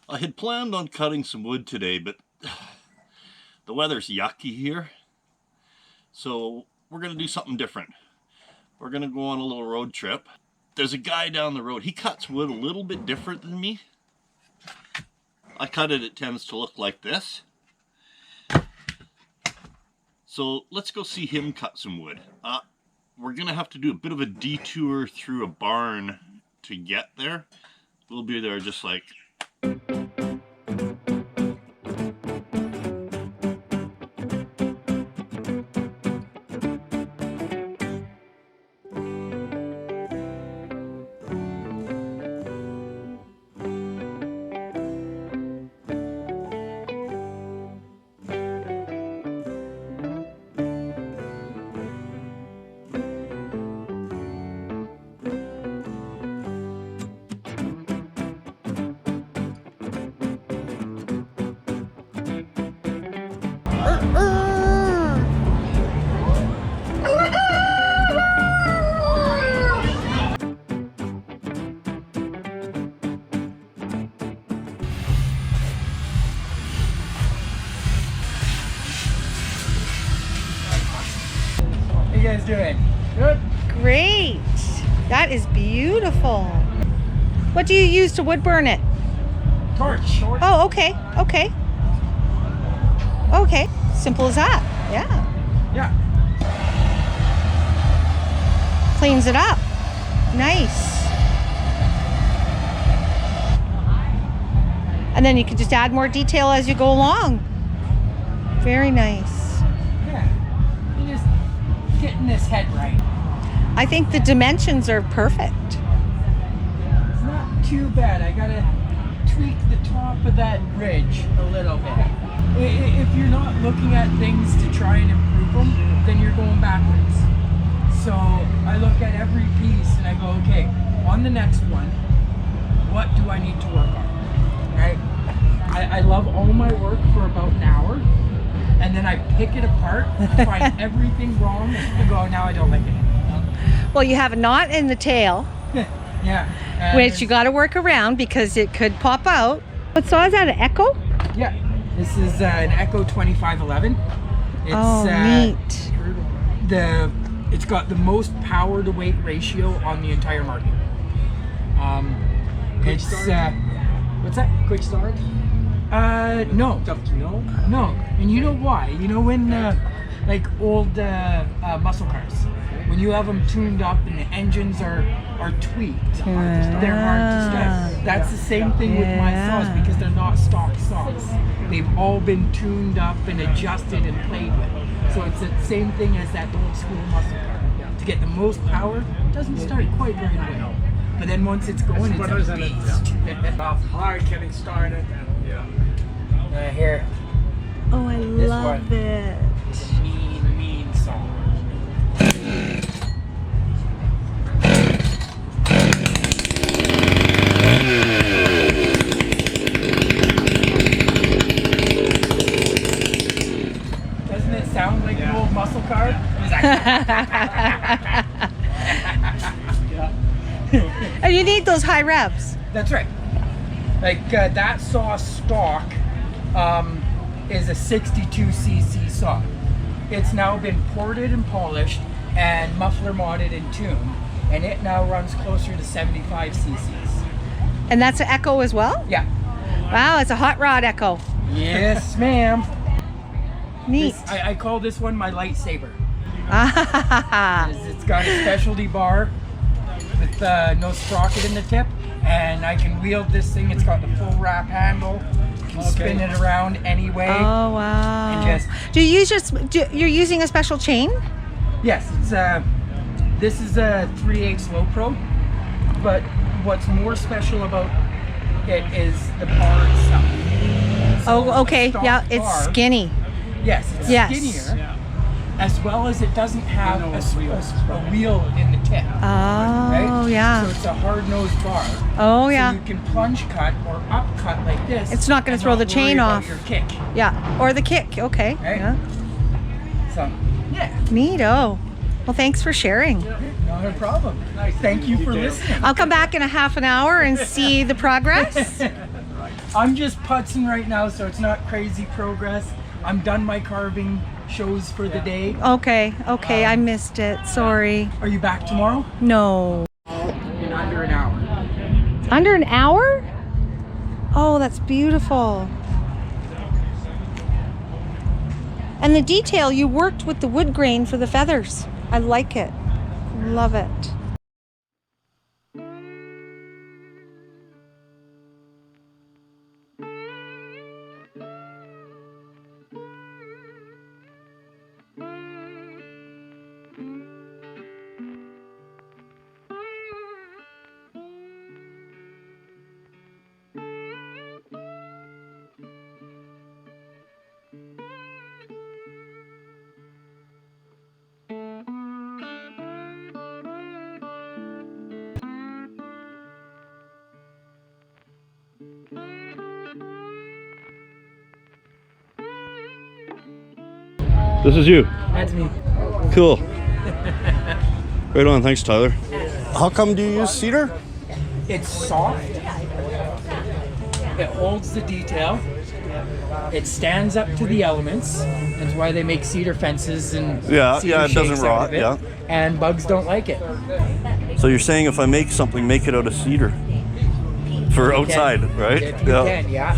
I had planned on cutting some wood today, but the weather's yucky here. So we're going to do something different. We're going to go on a little road trip. There's a guy down the road. He cuts wood a little bit different than me. I cut it, it tends to look like this. So let's go see him cut some wood. We're going to have to do a bit of a detour through a barn to get there. We'll be there just like... How you guys doing? Good? Great. That is beautiful. What do you use to wood burn it? Torch. Oh, okay. Okay. Okay. Simple as that. Yeah. Yeah. Cleans it up. Nice. And then you can just add more detail as you go along. Very nice. Yeah. You just getting this head right. I think the dimensions are perfect. It's not too bad. I gotta tweak the top of that ridge a little bit. If you're not looking at things to try and improve them, then you're going backwards. So I look at every piece and I go, okay, on the next one, what do I need to work on? Right? I love all my work for about an hour, and then I pick it apart, find everything wrong, and go, now I don't like it. Well, you have a knot in the tail, Yeah. which you got to work around because it could pop out. What saw is that, an Echo? Yeah. This is an Echo 2511. It's, neat. It's got the most power to weight ratio on the entire market. It's what's that? Quick start? No. Tough to know? No. And you know why? You know when like old muscle cars, when you have them tuned up and the engines are tweaked, they're hard to start. That's the same thing with my saws because they're not stock saws. They've all been tuned up and adjusted and played with. So it's the same thing as that old school muscle car. To get the most power, it doesn't start quite right away. But then once it's going, it's a beast. Hard getting started. Here. Oh, I This love one. it. Mean song. Doesn't it sound like an old muscle car? And you need those high revs. That's right. Like that saw stock is a 62cc saw. It's now been ported and polished and muffler modded and tuned, and it now runs closer to 75 cc's. And that's an Echo as well? Yeah. Wow, it's a hot rod Echo. Yes, ma'am. Neat. I call this one my lightsaber. Ah, It's got a specialty bar with no sprocket in the tip, and I can wield this thing. It's got the full wrap handle. You can spin it around any way. oh wow. And just Do you use you're using a special chain? yes, it's this is a 3/8 low pro, but what's more special about it is the bar itself. So Oh, okay. stock Yeah, it's bar- skinny. Yes, it's Yes. skinnier, as well as it doesn't have a wheel in the tip. Oh, Right? yeah. So it's a hard-nosed bar. Oh, yeah. So you can plunge cut or up cut like this. It's not gonna and throw the worry chain about off. your kick. Yeah, or the kick. Okay. Right. Yeah. So, yeah, Neato. Well, thanks for sharing. not a problem. Thank you for listening. I'll come back in a half an hour and see the progress. I'm just putzing right now, so it's not crazy progress. I'm done my carving shows for the day. Okay, okay, I missed it. Sorry. Are you back tomorrow? No. In under an hour. Under an hour? Oh, that's beautiful. And the detail, you worked with the wood grain for the feathers. I like it. Love it. This is you. That's me. Cool. Right on, thanks Tyler. How come do you use cedar? It's soft. It holds the detail. It stands up to the elements. That's why they make cedar fences and Yeah, cedar yeah, it doesn't shakes out rot, of it. yeah. And bugs don't like it. So you're saying if I make something, make it out of cedar? For outside, right? If you can, yeah.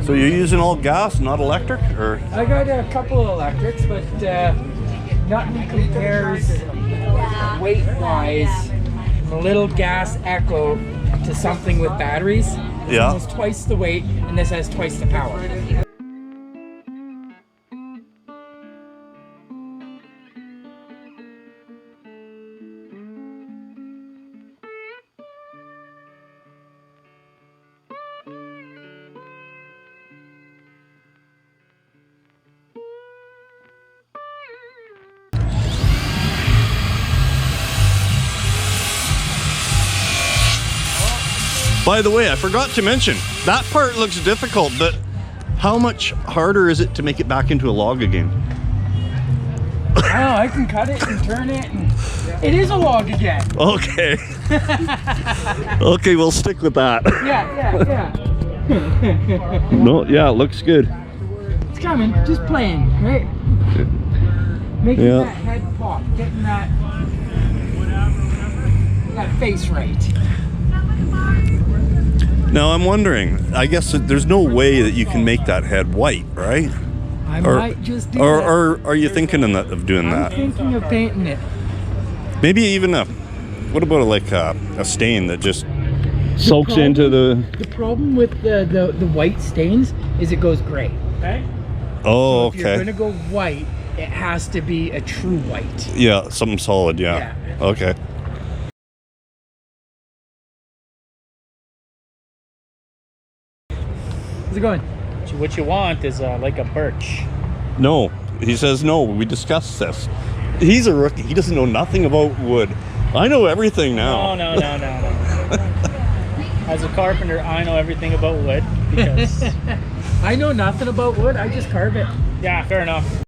So you're using all gas, not electric? Or I got a couple of electrics, but nothing compares weight-wise from a little gas echo to something with batteries. It's Yeah. almost twice the weight, and this has twice the power. by the way, I forgot to mention, that part looks difficult, but how much harder is it to make it back into a log again? Oh, I can cut it and turn it, and it is a log again. Okay. Okay, we'll stick with that. Yeah. No, yeah, it looks good. It's coming, just playing, right? Making Yeah. that head pop, getting that face right. Now I'm wondering, I guess that there's no way that you can make that head white, right? I might just do that. Or are you thinking of doing I'm that? thinking of painting it. Maybe even what about a stain that just soaks into the... The problem with the white stains is it goes gray. Okay? Oh, If you're okay. gonna go white, it has to be a true white. Yeah, something solid, yeah. Okay. How's it going? What you want is like a birch. No, he says no, we discussed this. He's a rookie, he doesn't know nothing about wood. I know everything now. No. As a carpenter, I know everything about wood because I know nothing about wood, I just carve it. yeah, fair enough.